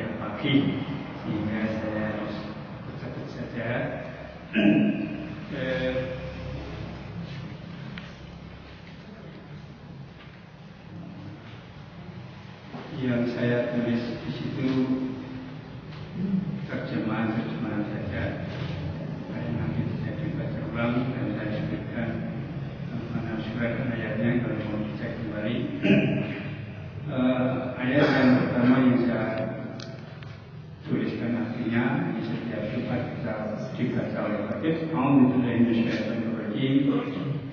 yang pagi, sehingga saya harus cepat saja. Yang saya tulis di situ terjemahan saja, supaya nanti bisa dibaca ulang dan saya sebutkan mana surat ayatnya kalau mau dicek kembali. Ayat yang pertama yang saya tuliskan artinya di setiap Jumat kita dibaca oleh Khatib. A'udzubillahi minasyaitonir rajim.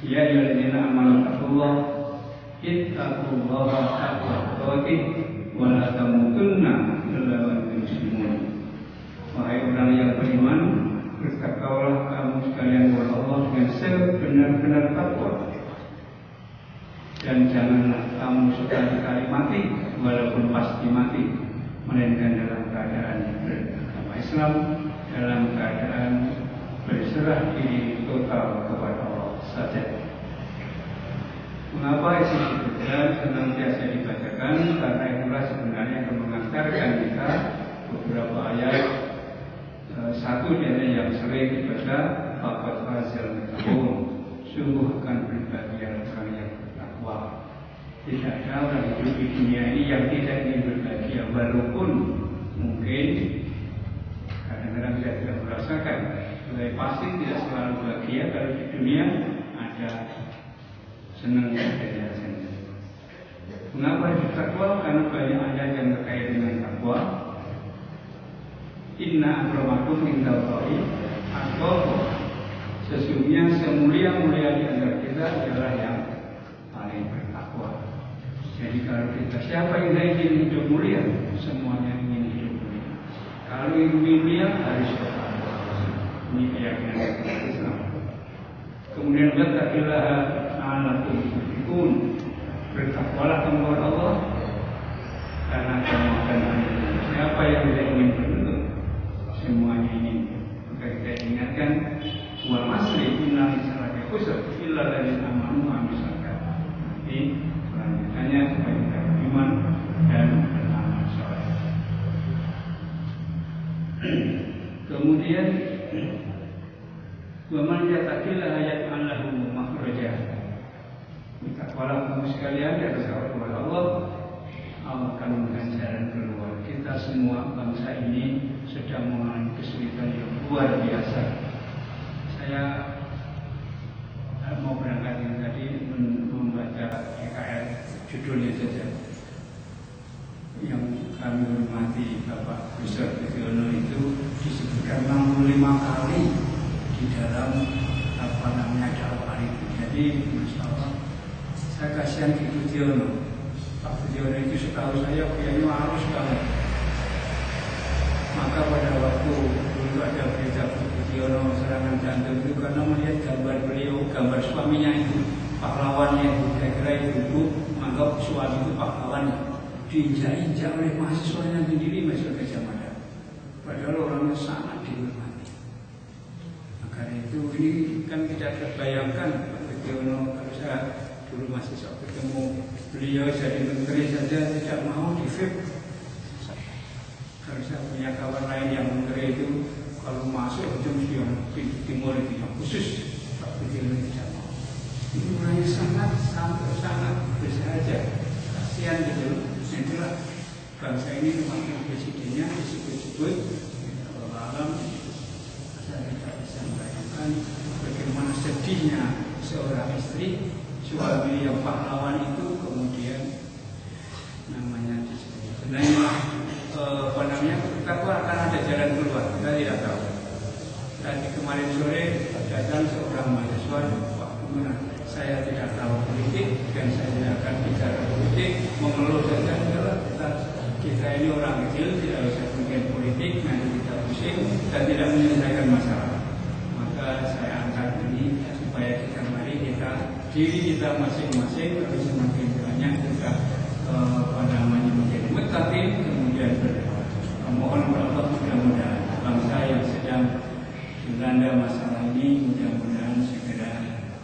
Ya ayyuhalladzina amanu taqullaha ittaqullaha haqqa tuqatih wa la tamutunna illa wa antum muslimun. Wahai orang yang beriman, bertakwalah kamu sekalian kepada Allah dengan sebenar-benar takwa, dan janganlah kamu sekali-kali mati walaupun pasti mati, melainkan dalam keadaan beragama Islam, dalam keadaan berserah diri total kepada Allah saja. Mengapa isi Al-Quran senantiasa dibacakan? Karena itulah sebenarnya yang mengantarkan kita beberapa ayat. Satu dari yang sering dibaca, faqad fazal muttaqun, sungguh akan berbahagia orang yang bertakwa. Tidak ada orang hidup di dunia ini yang tidak ingin berbahagia, walaupun mungkin kadang-kadang saya tidak merasakan. Pasti tidak selalu bahagia kalau di dunia ada senang dan tidak senang. Mengapa bertakwa? Karena banyak ayat yang terkait dengan takwa. Inna akramakum indallahi atqakum. Sesungguhnya semulia-mulia di antara kita adalah yang paling bertakwa. Jadi kalau kita siapa yang ingin hidup mulia, semuanya ingin hidup mulia. Kalau ingin mulia harus bertakwa. Ini keyakinan Islam. Kemudian wattaqillaha la'allakum tuflihun. Bertakwalah kamu kepada Allah karena kamu akan beruntung. Siapa yang tidak ingin beruntung? Semuanya ingin. Maka kita ingatkan wal asri innal insana lafi khusr illa alladziina aamanu wa 'amilus shalihaat. Nanti selanjutnya supaya kita beriman dan beramal saleh. Kemudian wa man yattaqillaha yaj'al lahu makhraja. Bertakwalah kamu sekalian di atas kepada Allah, Allah akan memberikan jalan keluar. Kita semua bangsa ini sedang mengalami kesulitan yang luar biasa. Saya mau berangkat yang tadi membaca EKR, judulnya saja. Yang kami hormati Bapak Besar Budiono itu disebutkan 65 kali di dalam dakwah itu. Jadi Masya Allah, saya kasihan di Budiono. Pak Budiono itu setahu saya kayaknya harus banget. Maka pada waktu dulu ada berita Budiono serangan jantung itu, karena melihat gambar beliau, gambar suaminya itu, pahlawannya itu, kira-kira itu menganggap suami itu pahlawannya, diinjak-injak oleh mahasiswanya sendiri masuk ke Jamada. Padahal orangnya sangat dihormati. Maka itu ini kan tidak terbayangkan Pak Budiono. Kalau saya dulu masih ketemu beliau jadi menteri saja tidak mau di VIP. Kalau saya punya kawan lain yang menteri itu, kalau masuk itu mesti yang timur itu yang khusus, Pak Budiono tidak mau. Ini orangnya sangat bersahaja, kasihan gitu. Itulah bangsa ini termasuk presidennya disebut-sebut. Kalau alam saya tidak bisa membayangkan bagaimana sedihnya seorang istri, suami yang pahlawan itu kemudian namanya disebut. Sebenarnya takwa akan ada jalan keluar, kita tidak tahu. Tadi kemarin sore datang seorang mahasiswa, Pak Gubernur, saya tidak tahu politik dan saya tidak akan bicara politik, mengeluh saja. Kita ini orang kecil, tidak usah bikin politik, nanti kita pusing dan tidak menyelesaikan masalah. Maka saya angkat ini supaya kita diri kita masing-masing tapi semakin banyak kita menjadi muttaqin, kemudian berdoa. Mohon kepada Allah mudah-mudahan bangsa yang sedang dilanda masalah ini mudah-mudahan segera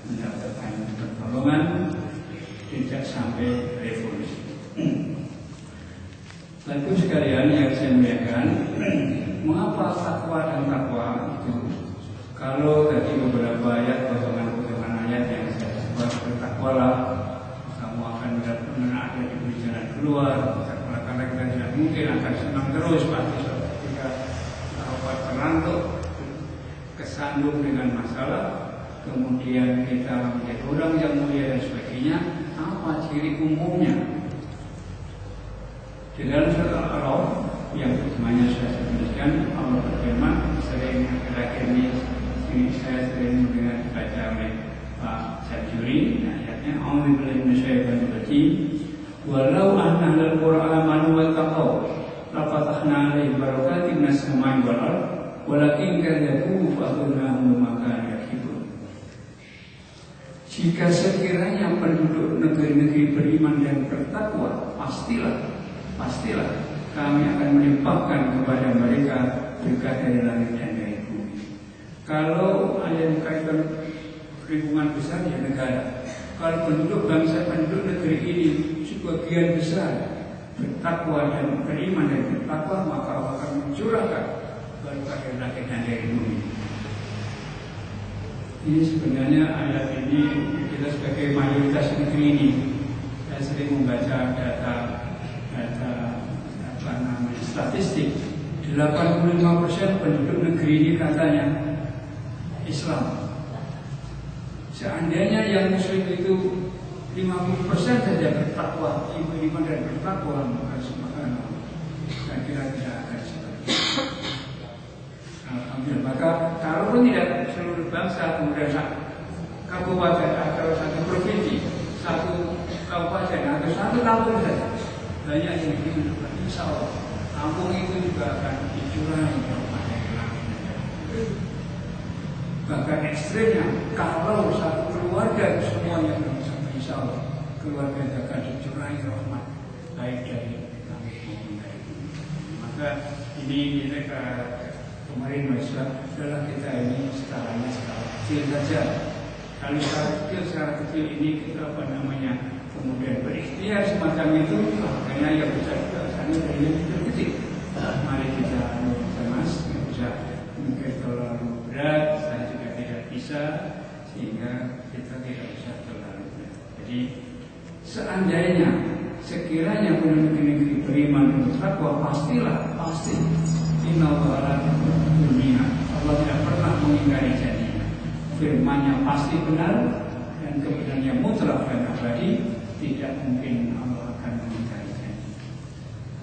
mendapatkan pertolongan, tidak sampai revolusi. Lalu sekalian yang saya muliakan, mengapa takwa dan takwa itu? Kalau tadi beberapa ayat, potongan-potongan ayat yang saya sebut, bertakwalah, kamu akan benar-benar ada di jalan keluar. Karena kita tidak mungkin akan senang terus pasti ketika terlantuk, kesandung dengan masalah, kemudian kita menjadi orang yang mulia dan sebagainya. Apa ciri umumnya? Di dalam surat Al-A'raf yang pertamanya saya sebutkan, Allah berfirman, sering akhir-akhir ini saya sering mendengar dibaca oleh Pak Jajuri, ayatnya A'udzubillahi minasyaitonir rajim, walau anna al-Qur'ana amanu wattaqau la fatahna 'alaihim barakatin minas sama'i wal ardh walakin kadzabu fa akhadnahum bima kanu yaksibun. Jika sekiranya penduduk negeri-negeri beriman dan bertakwa, pastilah kami akan melimpahkan kepada mereka berkat dari langit dan dari bumi. Kalau ada yang kaitan lingkungan besar ya negara. Kalau penduduk negeri ini sebagian besar bertakwa dan beriman dan bertakwa, maka Allah akan mencurahkan berkat dari langit dan dari bumi. Ini sebenarnya ayat ini kita sebagai mayoritas negeri ini, saya sering membaca data statistik, 85% penduduk negeri ini katanya Islam. Seandainya yang Muslim itu 50% saja bertakwa, beriman dan bertakwa, maka saya kira tidak akan seperti itu. Alhamdulillah. Maka kalaupun tidak seluruh bangsa, kemudian kabupaten atau satu provinsi, satu kabupaten atau satu kampung saja, banyak yang dihidup, insya Allah kampung itu juga akan dicurangi bahkan ekstrimnya kalau satu keluarga semuanya insya Allah keluarga akan dicurangi rahmat baik dari langit maupun dari bumi. Maka ini mereka kemarin Islam adalah kita ini skalanya skala kecil saja. Kalau secara kecil ini kita kemudian berikhtiar semacam itu, makanya yang bisa kita sana dari yang kecil. Mari kita mas, yang bisa mungkin terlalu berat, saya juga tidak bisa, sehingga kita tidak bisa terlalu berat. Jadi seandainya sekiranya penduduk negeri beriman dan bertakwa, pasti Innallaha dunia. Allah tidak pernah mengingkari janjinya. Firman-Nya pasti benar dan kebenarannya mutlak dan abadi. Tidak mungkin Allah akan mengingkari janji.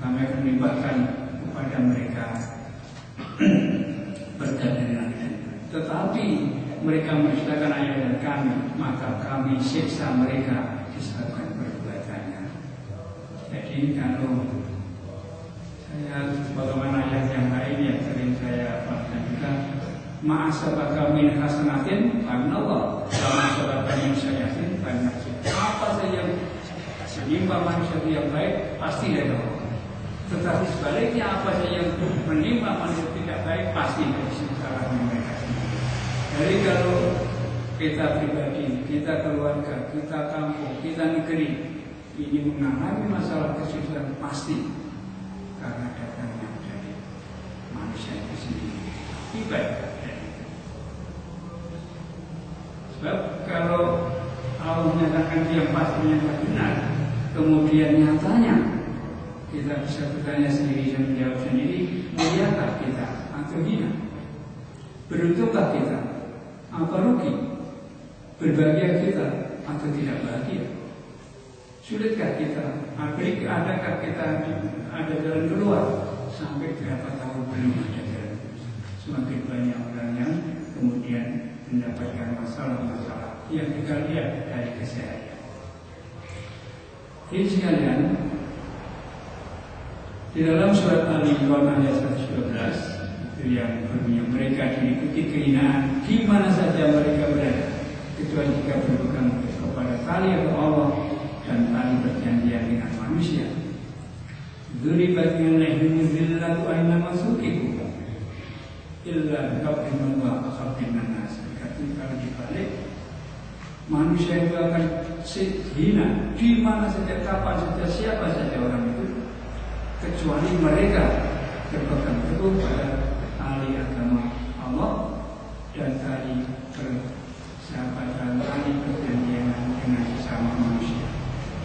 Kami akan melibatkan kepada mereka berkat dari langit. Tetapi mereka mendustakan ayat kami, maka kami siksa mereka disebabkan perbuatannya. Jadi kalau saya bagaimana ayat yang lain yang sering saya baca juga, ma'asabaka min hasanatin fanallah, ma'asabaka min sayyi'atin fanafsi. Apa saja yang menimpa manusia yang baik pasti dari Allah. Tetapi sebaliknya apa saja yang menimpa manusia tidak baik pasti dari salah mereka sendiri. Jadi kalau kita pribadi, kita keluarga, kita kampung, kita negeri ini mengalami masalah kesulitan pasti karena datangnya dari manusia itu sendiri. Ibadah dari itu. Sebab kalau Allah menyatakan dia pastinya benar, kemudian nyatanya kita bisa bertanya sendiri dan menjawab sendiri, muliakah kita atau hina? Beruntungkah kita atau rugi? Berbahagia kita atau tidak bahagia? Sulitkah kita? Adakah kita ada jalan keluar? Sampai berapa tahun belum ada jalan keluar? Semakin banyak orang yang kemudian mendapatkan masalah-masalah yang kita lihat dari keseharian. Ini sekalian, di dalam surat Al-Imran ayat 112 itu yang berbunyi, mereka diikuti kehinaan di mana saja mereka berada, kecuali jika berpegang kepada tali Allah dan tali perjanjian dengan manusia. Dzuribat alaihim zillatu aina masukiku illa qabrin wa qabrin nas. Kalau dibalik, manusia itu akan hina di mana saja, kapan saja, siapa saja orang itu, kecuali kecuali mereka berpegang teguh pada tali agama Allah dan tali persahabatan, tali perjanjian dengan sesama manusia.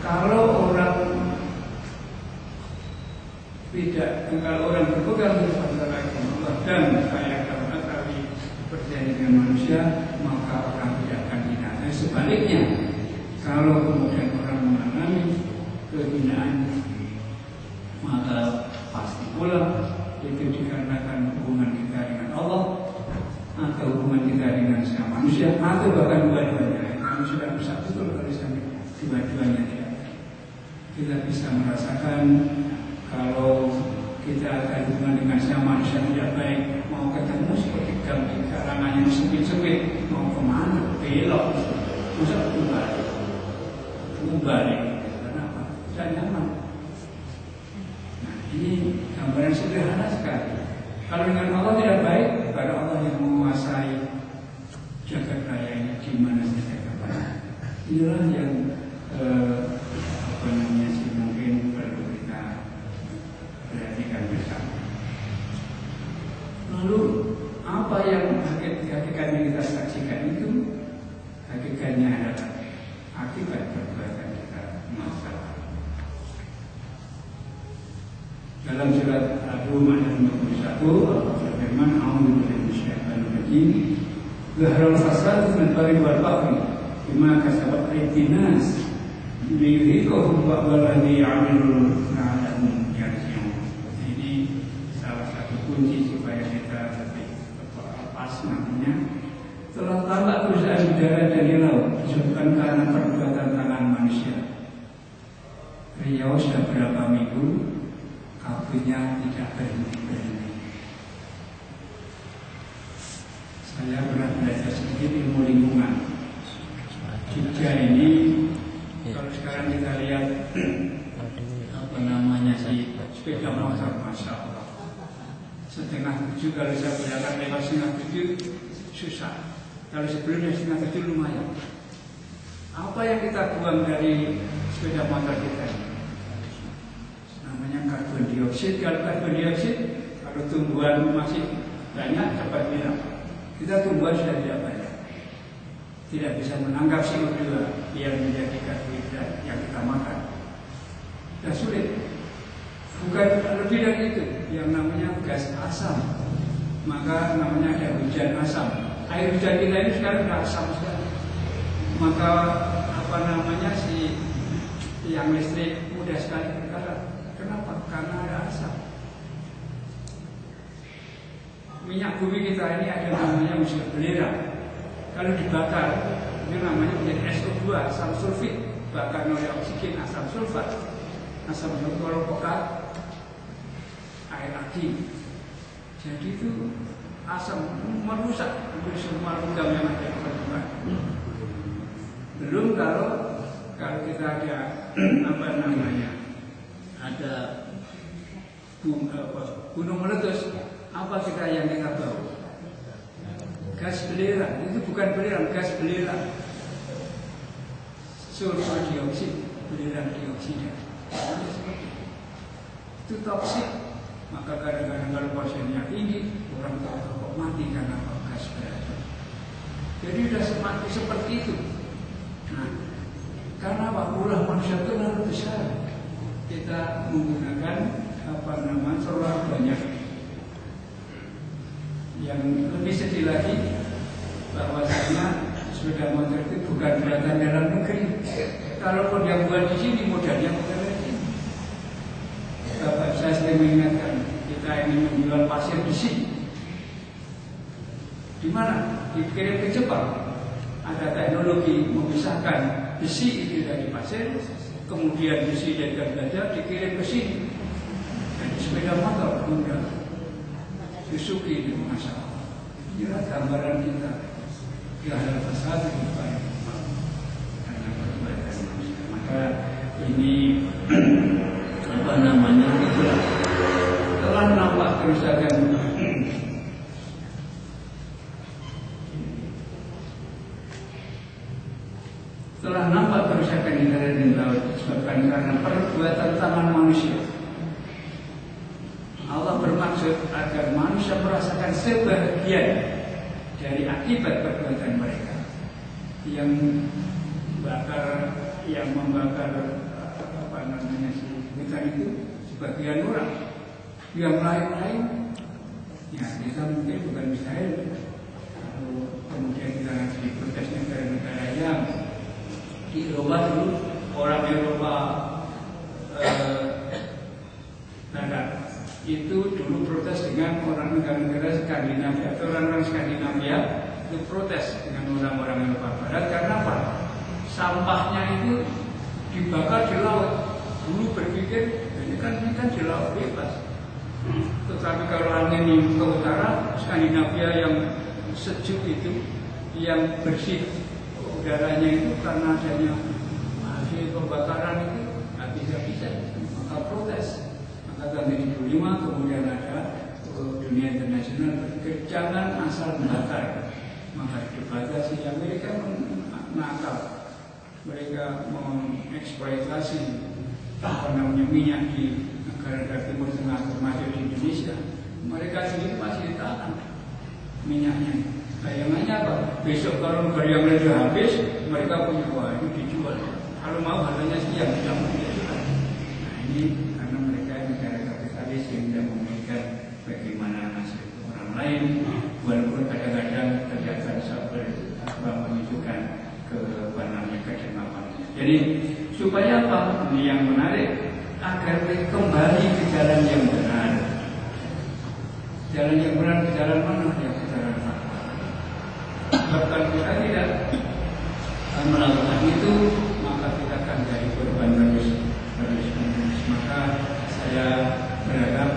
Kalau orang berpegang teguh pada agama Allah dan tali perjanjian dengan manusia, maka orang tidak akan binasa. Sebaliknya, kalau kemudian orang mengalami kehinaan, maka pasti pula itu dikarenakan hubungan kita dengan Allah atau hubungan kita dengan sesama manusia atau bahkan dua-duanya. Kami sudah bersatu kalau sampai dua-duanya tidak. Kita bisa merasakan kalau kita ada hubungan dengan sesama manusia tidak baik, mau ketemu seperti gang di karangan yang sempit-sempit, mau kemana? Belok, susah balik. Kenapa? Tidak nyaman. Nah, ini gambaran sederhana sekali. Kalau dengan Allah tidak baik, pada Allah yang menguasai jagat raya ini di mana saja kapan. Inilah yang mungkin perlu kita perhatikan bersama. Lalu apa yang hakikatnya kita saksikan itu? Hakikatnya adalah akibat perbuatan kita masa lalu. Dalam surat Al-Rum ayat 21 Allah berfirman, "A'udzubillahi minasyaitonir rajim. Zaharal fasad fil barri wal bahri bima kasabat aydin nas liyuhiqahum ba'dal ladzi 'amilu la'allahum yarji'un." Ini salah satu kunci supaya kita lebih pas namanya. Telah tampak perusahaan di darat dan di laut disebabkan karena perbuatan tangan manusia. Riau sudah berapa minggu kabutnya tidak berhenti. Saya pernah belajar sedikit ilmu lingkungan. Jogja ini kalau sekarang kita lihat si sepeda motor, masya Allah, 6:30 kalau saya berangkat lewat 6:30 susah. Kalau sebelumnya 6:30 lumayan. Apa yang kita buang dari sepeda motor kita ini? Namanya karbon dioksida. Kalau karbon dioksida, kalau tumbuhan masih banyak cepat hilang. Kita tumbuhan sudah tidak banyak, tidak bisa menangkap CO2 yang menjadi karbohidrat yang kita makan. Dan sulit. Bukan lebih dari itu, yang namanya gas asam. Maka namanya ada hujan asam. Air hujan kita ini sekarang sudah asam sekali. Maka si yang listrik mudah sekali berkarat. Kenapa? Karena ada asam. Minyak bumi kita ini ada namanya unsur belerang. Kalau dibakar, itu namanya menjadi SO2, asam sulfit. Bakar oleh oksigen, asam sulfat. Asam sulfat kalau pekat, air lagi. Jadi itu asam merusak hampir semua logam yang ada di permukaan. Belum kalau kita ada ada gunung meletus, apa yang kita bawa? Gas belerang. Itu bukan belerang, gas belerang. Sulfur dioksida, belerang dioksida. Itu toksik. Maka kadang-kadang kalau pasiennya tinggi, orang kok mati karena gas beracun. Jadi sudah seperti itu. Nah, karena ulah manusia itu terlalu besar, kita menggunakan terlalu banyak. Yang lebih sedih lagi, bahwasanya sepeda motor itu bukan buatan dalam negeri. Kalaupun yang buat di sini modalnya bukan lagi. Bapak saya sering mengingatkan, kita ini menjual pasir besi. Di mana? Dikirim ke Jepang. Ada teknologi memisahkan besi itu dari pasir, kemudian besi dari gajah dikirim ke sini. Jadi sepeda motor mudah. Suzuki itu masalah. Inilah gambaran kita. Ya ada fasad itu baik. Karena perbuatan manusia. Maka ini itulah telah nampak kerusakan. Telah nampak kerusakan di darat dan laut disebabkan karena perbuatan tangan manusia. bermaksud agar manusia merasakan sebagian dari akibat perbuatan mereka yang membakar si hutan itu sebagian orang, yang lain-lain ya kita mungkin bukan Israel. Kemudian kita nanti protes negara-negara yang di Eropa dulu, orang Eropa Barat itu dulu protes dengan orang negara-negara Skandinavia atau orang-orang Skandinavia itu protes dengan orang-orang Eropa Barat karena apa? Sampahnya itu dibakar di laut. Dulu berpikir ini kan di laut bebas. Tetapi kalau angin ke utara, Skandinavia yang sejuk itu, yang bersih udaranya itu karena adanya hasil pembakaran itu nggak bisa, maka protes. Maka tahun 2005 kemudian ada dunia internasional berpikir jangan asal membakar. Maka dibatasi. Amerika nakal, mereka mengeksploitasi minyak di negara Timur Tengah termasuk di Indonesia. Mereka sendiri masih ditahan minyaknya. Bayangannya apa? Besok kalau negara yang sudah habis, mereka punya wah itu dijual. Kalau mau harganya sekian, tidak mau dijual. Nah ini karena mereka negara kapitalis yang tidak memikirkan bagaimana nasib orang lain, walaupun kadang-kadang terlihat sabar menunjukkan kedengapan. Jadi supaya apa? Ini yang menarik agar kembali ke jalan yang benar. Jalan yang benar ke jalan mana? Yang ke jalan fakta. Kalau kita tidak melakukan itu, maka kita akan jadi korban terus. Maka saya berharap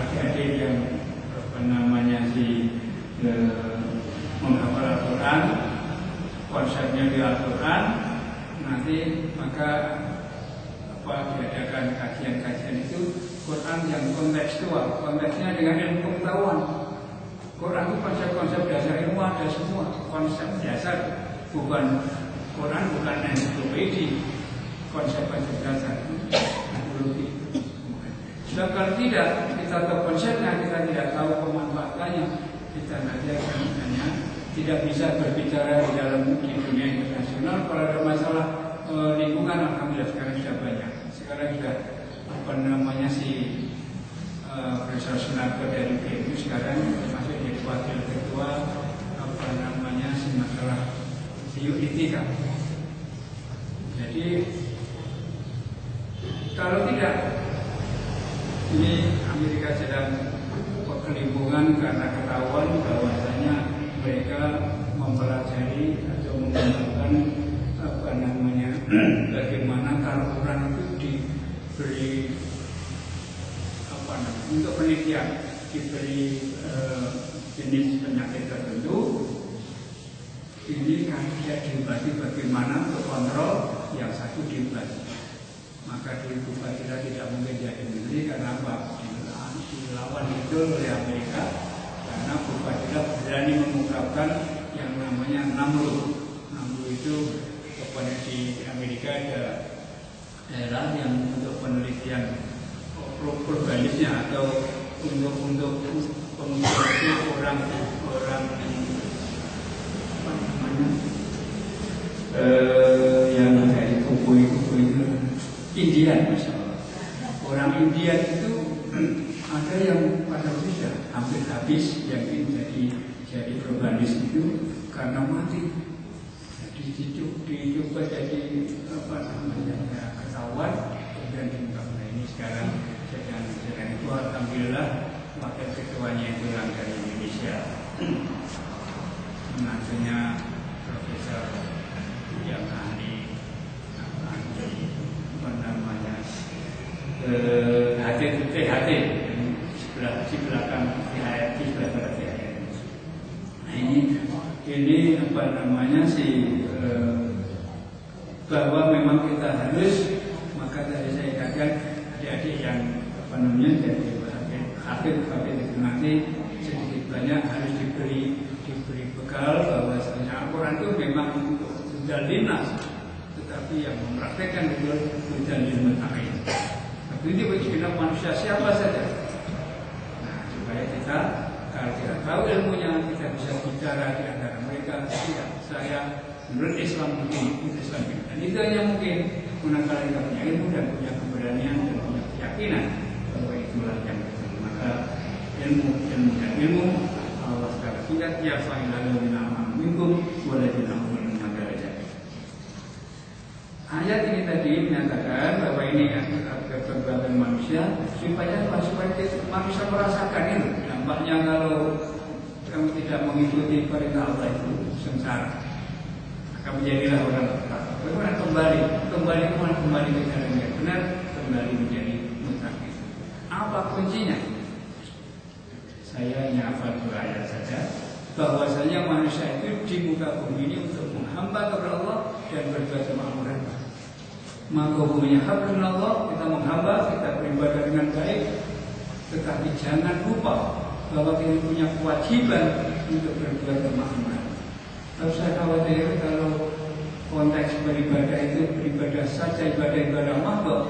adik-adik yang menghafal Al-Quran, konsepnya di Al-Quran, nanti maka diadakan kajian-kajian itu Quran yang kontekstual, konteksnya dengan ilmu pengetahuan. Quran itu konsep-konsep dasar ilmu ada semua, konsep dasar, bukan Quran bukan ensiklopedia, konsep-konsep dasar teknologi. Sedangkan tidak kita tahu konsepnya, kita tidak tahu pemanfaatannya, kita nanti akan hanya tidak bisa berbicara di dalam dunia internasional. Kalau ada masalah lingkungan, alhamdulillah sekarang sudah banyak. Sekarang sudah Profesor Sunarko dari BMU sekarang masuk jadi wakil ketua masalah bioetika. Jadi kalau tidak, ini Amerika sedang kelimpungan karena ketahuan bahwasanya mereka mempelajari atau mengembangkan bagaimana kalau orang itu diberi untuk penelitian, diberi jenis penyakit tertentu, ini kan tidak diobati bagaimana untuk kontrol, yang satu diobati. Maka diobati tidak mungkin jadi menteri karena apa? Dilawan itu oleh Amerika karena Bupatilah berani mengungkapkan yang namanya NAMLU. NAMLU itu kepada di Amerika ada daerah yang untuk penelitian organisnya atau untuk pengujian orang yang dari kubu itu Indian misalnya. Orang Indian itu ada yang pada usia hampir habis, yang jadi organis itu karena mati. Jadi dicoba jadi ketahuan, kemudian diungkapkan. Ini sekarang sedang itu alhamdulillah wakil ketuanya itu orang dari Indonesia, menantunya Profesor yang ahli THT di belakang THT di belakang THT. Nah ini bahwa memang kita harus, maka tadi saya katakan adik-adik yang jadi hafid itu nanti sedikit banyak harus diberi bekal bahwa Al-Quran itu memang untuk hudal linnas, tetapi yang mempraktekkan itu hudal lil muttaqin. Tapi ini bagi manusia siapa saja, saya menurut Islam begini, Islam begini. Dan itu hanya mungkin manakala kita punya ilmu dan punya keberanian dan punya keyakinan bahwa itulah yang betul. Maka ilmu dan ilmu Allah Taala tidak yafa'ilalu min amal minkum waladina umum derajat. Ayat ini tadi menyatakan bahwa ini perbuatan manusia supaya manusia merasakan itu dampaknya kalau kamu tidak mengikuti perintah Allah itu sengsara. Maka menjadilah orang bertakwa. Bagaimana kembali ke jalan yang benar, kembali menjadi muttaqin. Apa kuncinya? Saya hanya hafal 2 ayat saja. Bahwasanya manusia itu di muka bumi ini untuk menghamba kepada Allah dan berbuat kemakmuran. Maka hukumnya hablullah, kita menghamba, kita beribadah dengan baik, tetapi jangan lupa bahwa kita punya kewajiban untuk berbuat kemakmuran. Kalau saya khawatir kalau konteks beribadah itu beribadah saja, ibadah makhluk,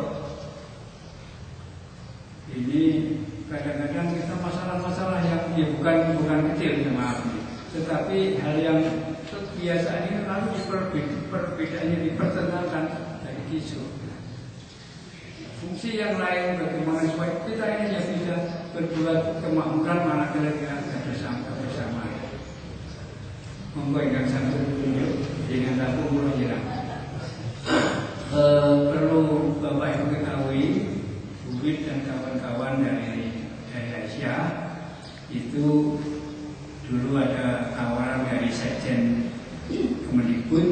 ini kadang-kadang kita masalah-masalah yang bukan kecil, maaf, tetapi hal yang biasa ini lalu perbedaannya dipertentangkan dari kisah. Fungsi yang lain bagaimana supaya kita ini hanya bisa berbuat kemakmuran manakala kita bersama. Monggo ingkang santun tunjuk dengan tabu kula jenengan. Perlu Bapak Ibu ketahui, Bubit dan kawan-kawan dari Asia itu dulu ada tawaran dari Sekjen Kemendikbud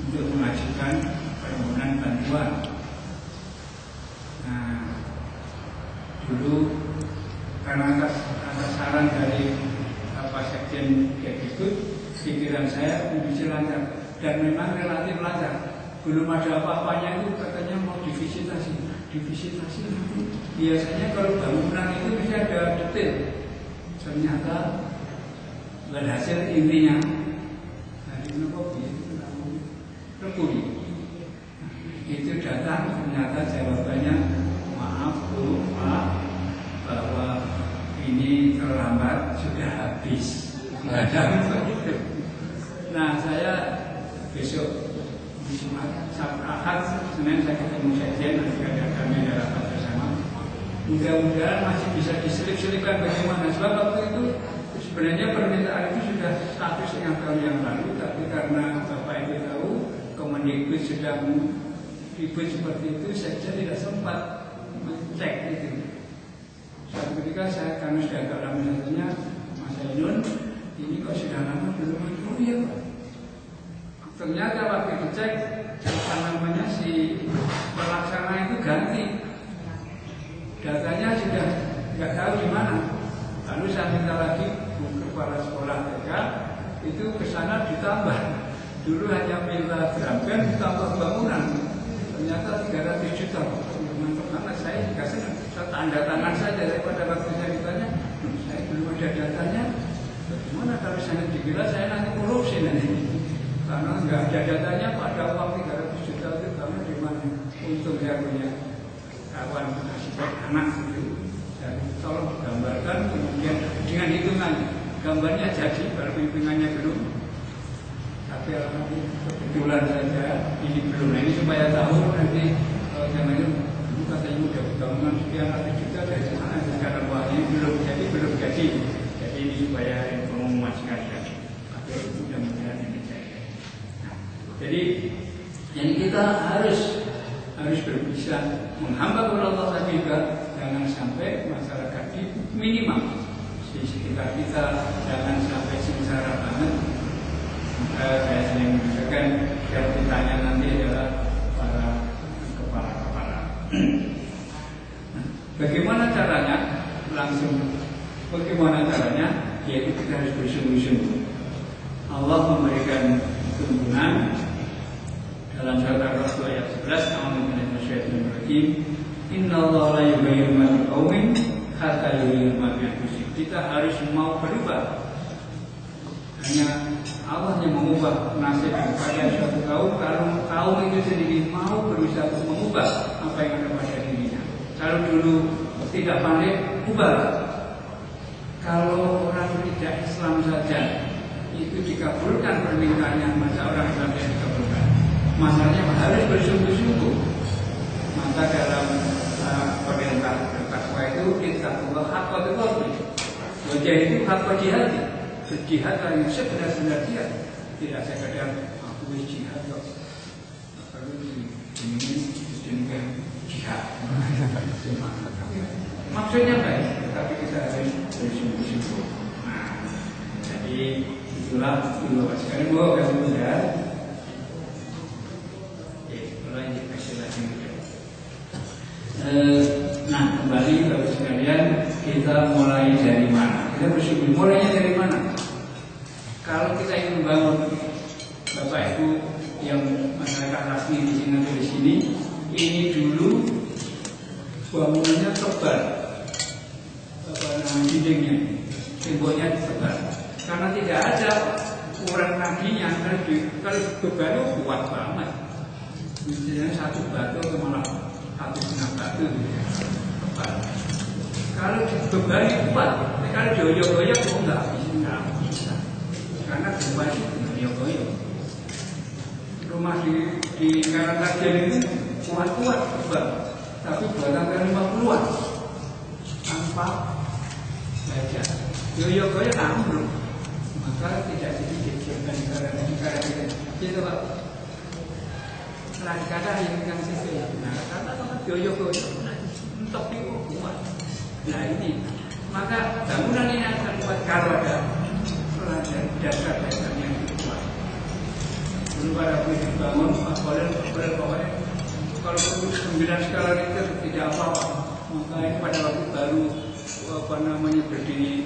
untuk mengajukan permohonan bantuan. Nah, dulu karena atas saran dari Pak Sekjen Kemendikbud, pikiran saya bisa lancar dan memang relatif lancar. Belum ada apa-apanya itu katanya mau divisitasi nanti. Biasanya kalau bangunan itu mesti ada detail. Ternyata berhasil intinya dari kopi itu namanya rekuri. Itu datang ternyata jawabannya maaf Bu, Pak, bahwa ini terlambat sudah habis. Nah, saya besok di Sabtu Ahad Senin saya ketemu Sekjen, nanti ada kami rapat bersama. Mudah-mudahan masih bisa diselip-selipkan bagaimana. Sebab waktu itu sebenarnya permintaan itu sudah 1,5 tahun yang lalu, tapi karena Bapak Ibu tahu Kemendikbud sedang ribut seperti itu, Sekjen tidak sempat mengecek itu. Suatu ketika kami sudah agak lama satunya, Mas Ainun, ini kok sudah lama belum muncul ya Pak. Ternyata waktu dicek namanya si pelaksana itu ganti, datanya sudah nggak tahu di mana. Lalu saya minta lagi ke kepala sekolah TK itu ke sana ditambah. Dulu hanya minta gerakan ditambah bangunan, ternyata 300 juta. Mantap banget, saya dikasih tanda tangan saja. Pada waktu saya ditanya, saya belum ada datanya. Bagaimana kalau saya dikira saya nanti korupsi nanti? Karena nggak ada datanya pada uang 300 juta itu kamu di mana? Untuk saya punya kawan aspek anak itu, dan tolong gambarkan kemudian dengan hitungan gambarnya jadi, kalau hitungannya belum. Tapi alhamdulillah kebetulan saja ini belum. Nah, ini supaya tahu nanti namanya dulu katanya udah bangunan sekian ratus juta dari sana sekarang uangnya belum jadi. Jadi ini supaya pengumuman sekalian. Tapi mudah-mudahan ini jadi. Jadi yang kita harus berbisa menghamba kepada Allah tadi juga, jangan sampai masyarakat di minimal di sekitar kita jangan sampai sengsara banget. Maka saya sering mengatakan yang ditanya nanti adalah para kepala-kepala. Bagaimana caranya? Bagaimana caranya? Yaitu kita harus bersungguh-sungguh. Allah memberikan tuntunan dalam surat Al-Rahman ayat 11, A'udzubillahi minasyaitonir rajim. Innallaha la yughayyiru ma biqaumin hatta yughayyiru ma bi anfusihim. Kita harus mau berubah. Hanya Allah yang mengubah nasib pada suatu kaum. Kalau kaum itu sendiri mau berusaha untuk mengubah apa yang ada pada dirinya. Kalau dulu tidak pandai, ubah. Kalau orang tidak Islam saja itu dikabulkan permintaannya, masa orang Islam yang dikabulkan. Masalahnya harus bersungguh-sungguh. Maka dalam perintah takwa itu kita Allah hak betul. Wajah itu hak jihad. Berjihad yang sebenar-benar jihad. Tidak sekadar aku jihad kok. Kalau ini jihad. Maksudnya baik, tapi kita harus bersungguh-sungguh. Nah, jadi itulah dua sekali dua kasih muda. Mulai dikasih lagi. Nah, kembali bapak sekalian, kita mulai dari mana? Kita bersyukur. Mulainya dari mana? Kalau kita ingin membangun Bapak Ibu yang masyarakat rasmi di sini atau di sini, ini dulu bangunannya tebal, dindingnya, temboknya tebal, karena tidak ada ukuran kakinya. Kalau beban itu kuat banget, misalnya satu batu atau malah 1,5 batu tebal. Kalau beban itu kuat, kalau dioyok-oyok kok nggak bisa, karena beban itu dioyok-oyok. Rumah di Karangkajen itu kuat-kuat tebal, tapi buatan kali 50-an tanpa baja, yoyo-yoyo ambruk, maka tidak sedikit negara kita. Itu Pak. Nah, kata yang kang sisi, nah kata yoyo-yoyo, entok itu kuat. Nah ini, maka bangunan ini akan kuat kalau ada dasar-dasar yang kuat. Dulu pada dibangun, pokoknya kalau 9 skala Richter tidak apa-apa. Maka ini pada waktu baru berdiri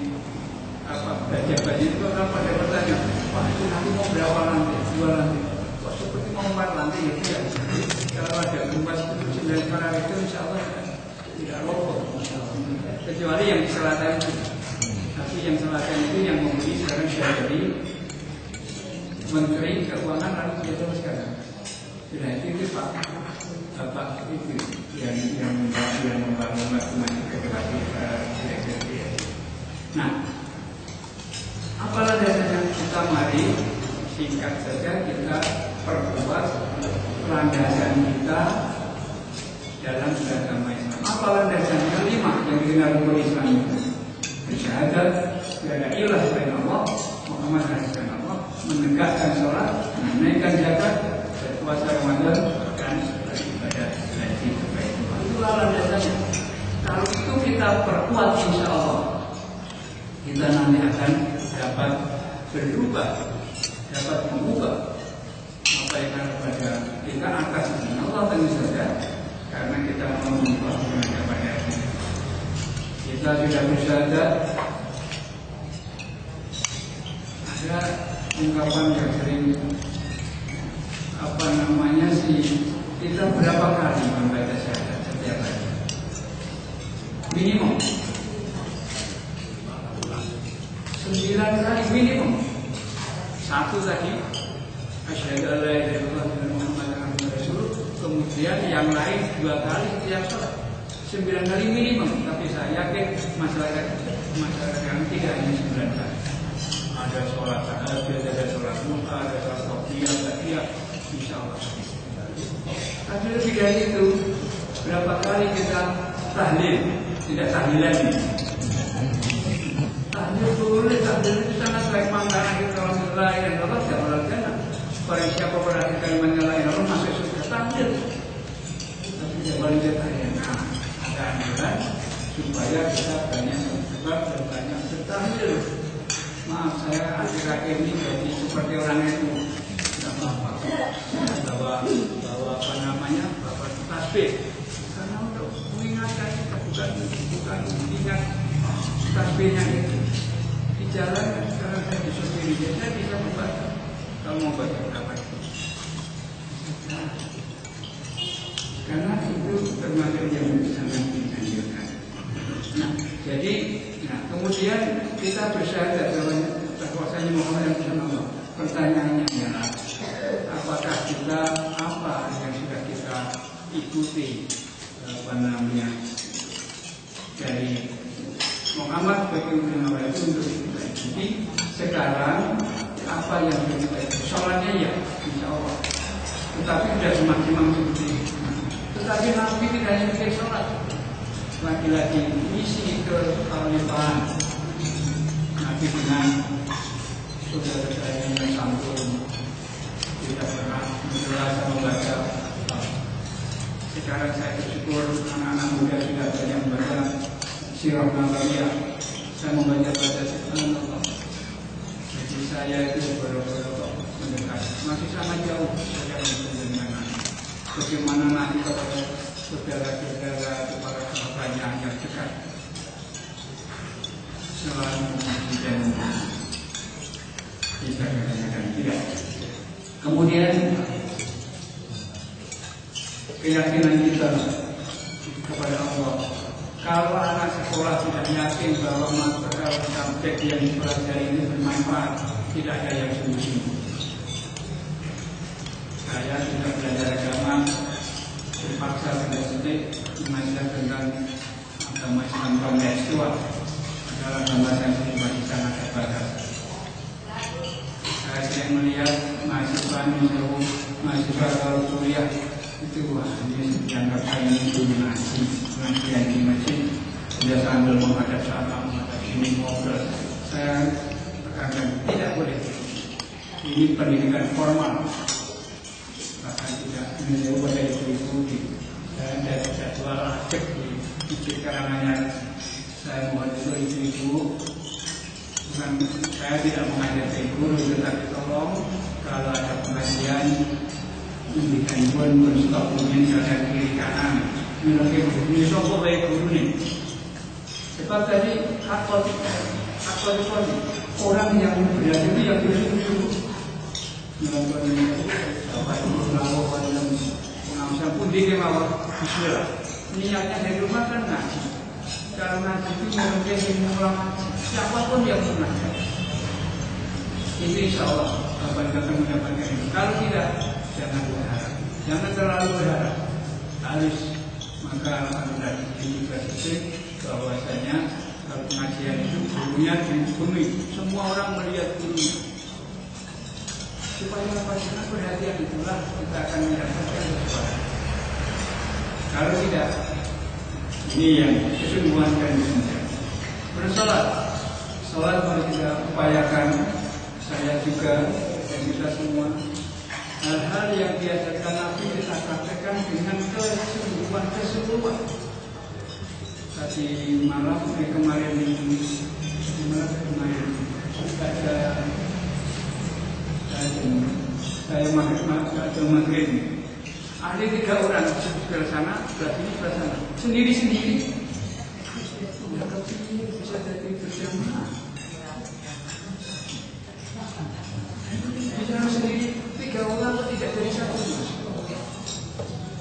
baja-baja itu orang pada bertanya, wah itu nanti mau berapa lantai? 2 lantai. Kok seperti mau 4 lantai ya tidak. Kalau ada gempa 9 skala Richter insya Allah tidak roboh. Kecuali yang di selatan itu. Tapi yang selatan itu yang membeli sekarang sudah dari Menteri Keuangan lalu dia terus sekarang. Sudah itu Pak Bapak itu yang membangun masing-masing federasi direktur. Nah, apalah dasarnya kita mari singkat saja kita perkuat landasan kita dalam beragama Islam. Apalah dasarnya 5 yang dikenal rukun Islam itu. Bersyahadat tiada ilah selain Allah, Muhammad Rasulullah Allah, menegakkan sholat, menunaikan zakat, berpuasa Ramadan, dan ibadah haji kebaikan. Itulah landasannya. Kalau itu kita perkuat, insya Allah kita nanti akan dapat berubah, dapat mengubah apa yang ada pada kita atas Allah tentu saja, karena kita mau mengubah pada kita sudah bersyahadat. Ada ungkapan yang sering kita berapa kali membaca syahadat setiap hari? Minimum 9 kali minimum. 1 tadi asyhadu an la ilaha illallah wa muhammadar rasulullah, kemudian yang lain 2 kali setiap sholat. 9 kali minimum, tapi saya yakin masyarakat yang tidak hanya 9 kali. Ada sholat tahajud, ada sholat duha, ada sholat qobliyah, insya Allah. Tapi lebih dari itu, berapa kali kita tahlil, tidak tahlilan. Tahlil boleh, tahlil itu sangat baik. Makanya kita kalau la ilaha illallah jangan jannah. Barang siapa berarti kalimatnya la ilaha illallah masuk surga, tahlil. Tapi jangan jannah. Nah, ada anjuran supaya kita banyak sebab dan banyak bertahlil. Maaf, saya akhir-akhir ini jadi seperti orang itu tidak apa-apa bawa apa namanya, bawa tasbih, karena untuk mengingatkan kita bukan ingat tasbihnya itu di jalan. Sekarang saya disuruh saya bisa membaca. Kalau mau baca berapa itu? Nah, karena itu termasuk yang sangat dianjurkan. Nah, jadi kemudian kita bersyahadat dalam kekuasaan Muhammad Rasulullah. Pertanyaannya adalah, apakah kita apa yang sudah kita ikuti dari Muhammad bagi ulama itu untuk kita ikuti. Sekarang apa yang kita itu. Sholatnya ya, insya Allah. Tetapi tidak semaksimal seperti itu. Tetapi Nabi tidak hanya mikir sholat. Lagi-lagi misi ke Kalimantan. Nabi dengan saudara saya yang santun tidak pernah menjelaskan membaca. Sekarang saya bersyukur anak-anak muda sudah banyak membaca Sirah Nabawiyah. Saya membaca Subhanallah. Jadi saya itu baru-baru mendekat, masih sangat jauh saya mendengar bagaimana nanti kepada saudara-saudara para sahabatnya yang dekat selalu memuji dan bisa kadang-kadang tidak. Kemudian keyakinan kita kepada Allah. Kalau anak sekolah tidak yakin bahwa mata subjek yang dipelajari ini bermanfaat, tidak ada yang sungguh-sungguh. Saya sudah belajar agama, terpaksa sedikit mengajar tentang agama Islam kontekstual. Dalam agama saya sendiri masih sangat terbatas. Saya sering melihat mahasiswa kalau kuliah itu ini dianggap saya ini dominasi pengajian di masjid, dia sambil menghadap salam, menghadap ini ngobrol. Saya tekankan tidak boleh. Ini pendidikan formal, bahkan tidak menjauh dari itu. Saya tidak jadwal aktif di masjid Karanganyar. Saya mohon ibu-ibu, bukan saya tidak mengajar guru, tetapi tolong kalau ada pengajian memberikan pun stop mungkin ada kiri kanan ini sopo baik guru nih. Sebab tadi akal orang yang berada itu yang bersungguh-sungguh melakukan pengawasan pun dia mau Bismillah. Niatnya dari rumah kan ngaji. Kalau ngaji itu mungkin mengulang siapapun yang mengajar. Ini insya Allah akan mendapatkan itu. Kalau tidak, jangan berharap, jangan terlalu berharap. Harus maka alhamdulillah ini juga bahwasanya kalau pengajian itu gurunya dipenuhi, semua orang melihat gurunya. Supaya pasien perhatian itulah kita akan mendapatkan sesuatu. Kalau tidak, ini yang kesungguhan dan kesungguhan. Bersolat, solat mari kita upayakan. Saya juga dan kita semua. Hal-hal yang diajarkan Nabi kita praktekkan dengan kesungguhan. Tadi malam kemarin saya maghrib. Ada 3 orang sebelah sana, sebelah sini, sebelah sana, sendiri-sendiri. Bisa jadi berjamaah. Bisa sendiri 3 orang tidak dari 1.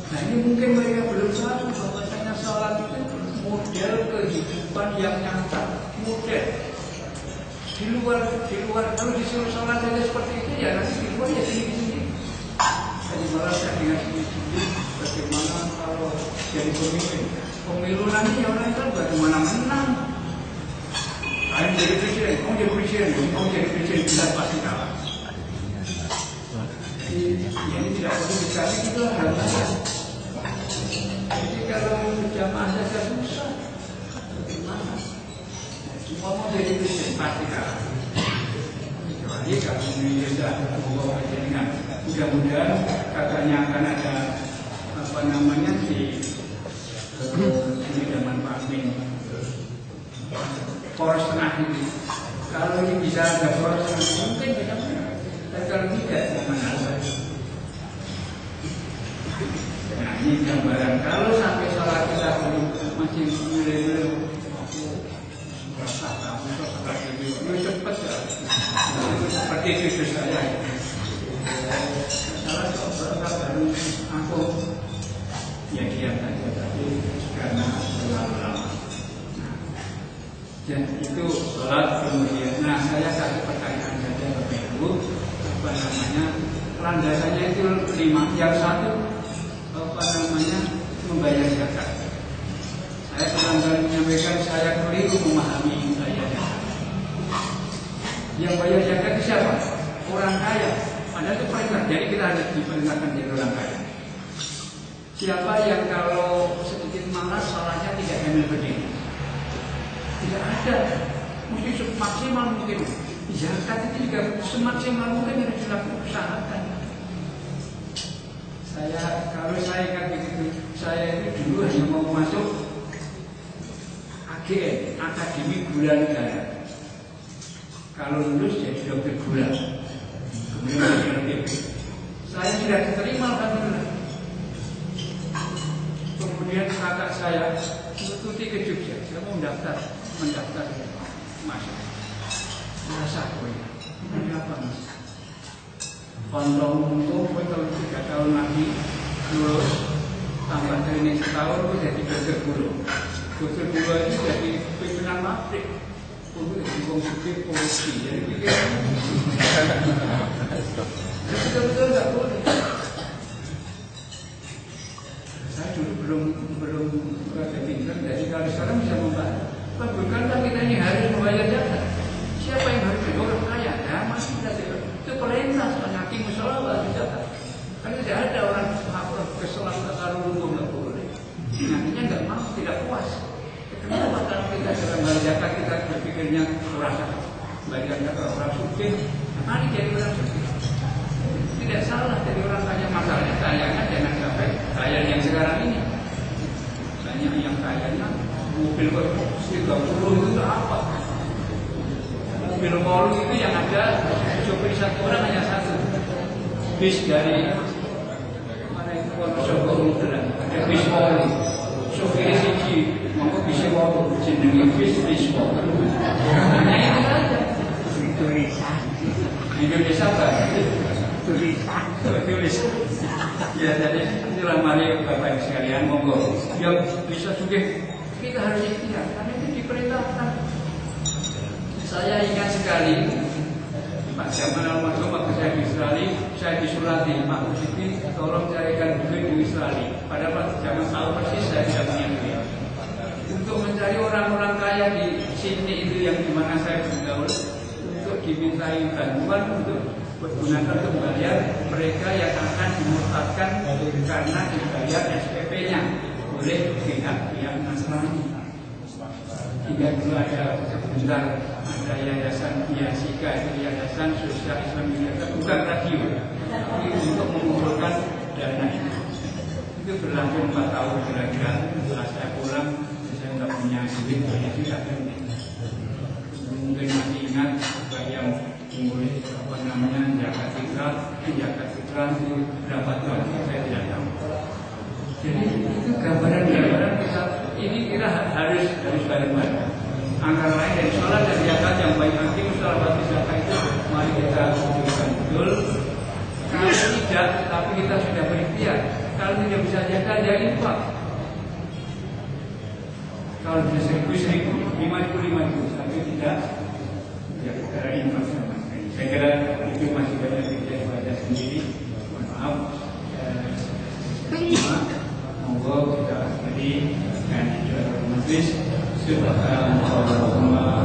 Nah ini mungkin mereka belum tahu bahwasanya sholat itu model kehidupan yang nyata, model. Di luar kalau disuruh sholat saja seperti itu ya nanti di luar ya sendiri-sendiri. Jadi malah saya dengar sendiri bagaimana kalau jadi pemilu nanti orang itu bagaimana menang. Kamu jadi presiden, bisa pasti kalah. Ini tidak perlu dikasih itu harusnya. Jadi kalau jamaah saja susah, bagaimana? Semua mau jadi presiden pasti kalah. Kecuali kalau ini sudah membawa jaringan. Mudah-mudahan katanya akan ada di zaman Pak Amin. Poros tengah ini. Kalau ini bisa ada poros tengah, mungkin bisa. Dan kalau tidak, jangan ada. Nah ini gambaran. Kalau sampai sholat kita masih mulai merasa kamu sholat itu cepat ya. Seperti itu saya. Salah seorang baru aku ya diam saja, tapi karena terlalu lama. Dan itu sholat kemudian. Nah saya kasih pertanyaan saja Bapak Ibu, apa namanya landasannya itu 5. Yang satu membayar zakat. Saya sedang menyampaikan saya keliru memahami bayar zakat. Yang bayar zakat itu siapa? Siapa yang kalau sedikit malas salahnya tidak hamil berdiri? Tidak ada. Mesti semaksimal mungkin. Zakat itu juga semaksimal mungkin harus dilakukan usahakan. Kalau saya kan begitu, saya itu dulu hanya mau masuk AGN, Akademi Gula Negara. Kalau lulus jadi dokter gula. Kemudian saya sudah diterima alhamdulillah. Kemudian kakak saya menututi ke Jogja, saya mau mendaftar masuk. Merasa gue, ini apa mas? Kontong untuk kalau 3 tahun lagi lulus, tambah training setahun, gue jadi dokter gula. Dokter gula itu jadi pimpinan pabrik. Untuk dikong supir polisi, jadi pikir betul-betul nggak boleh. Saya dulu belum berada pintar, jadi kalau sekarang bisa membantu. Bukankah kita ini harus membayar zakat? Siapa yang harus bayar? Orang kaya, ya masih tidak itu perintah, soalnya hakim musola harus zakat. Kan tidak ada orang keselamatan taruh untung nggak boleh. Nantinya nggak mau, tidak puas. Kenapa kalau kita dalam hal zakat kita berpikirnya kurang bayar zakat orang sugih, mari jadi orang sugih. Tidak salah jadi orang kaya, masalahnya kayanya jangan sampai kaya yang sekarang ini. Banyak yang kayanya mobil kok 30 itu apa? Mobil mall itu yang ada sopir satu orang hanya satu. Bis dari mana itu Wonosobo itu ada bis mall. Sopir siji mau bisa mau jenenge bis mall. Hanya itu saja. Indonesia kan? Tulis. Ya jadi inilah mari Bapak sekalian monggo. Yang bisa sugih kita harus ikhtiar karena itu diperintahkan. Saya ingat sekali Pak Jamal Al-Masum waktu saya di Australia, saya disurati Pak Siti tolong carikan duit di Australia. Padahal Pak Jamal tahu persis saya tidak punya duit. Untuk mencari orang-orang kaya di sini itu yang dimana saya bergaul, untuk dimintai bantuan untuk gunakan untuk membayar mereka yang akan dimurtadkan karena dibayar SPP-nya oleh pihak Nasrani. Hingga dulu ada sebentar ada yayasan Yasika, itu yayasan sosial Islam Indonesia, bukan radio, tapi untuk mengumpulkan dana itu berlangsung 4 tahun kira-kira. Setelah saya pulang, saya nggak punya duit, banyak juga kan. Mungkin masih ingat yang mulai apa namanya zakat fitrah itu dapat lagi saya tidak tahu. Jadi itu gambaran kita ini kita harus bareng-bareng. Antara lain dari sholat dan zakat yang baik nanti mustalah bagi zakat itu mari kita tunjukkan betul. Kalau tidak, tapi kita sudah berikhtiar. Kalau tidak bisa zakat ya infak. Kalau bisa 1.000, 5.000, tapi tidak ya cara infak sama. Saya kira itu masih banyak yang baca sendiri. Mohon maaf. Monggo kita akhiri dengan doa majlis. Subhanallah.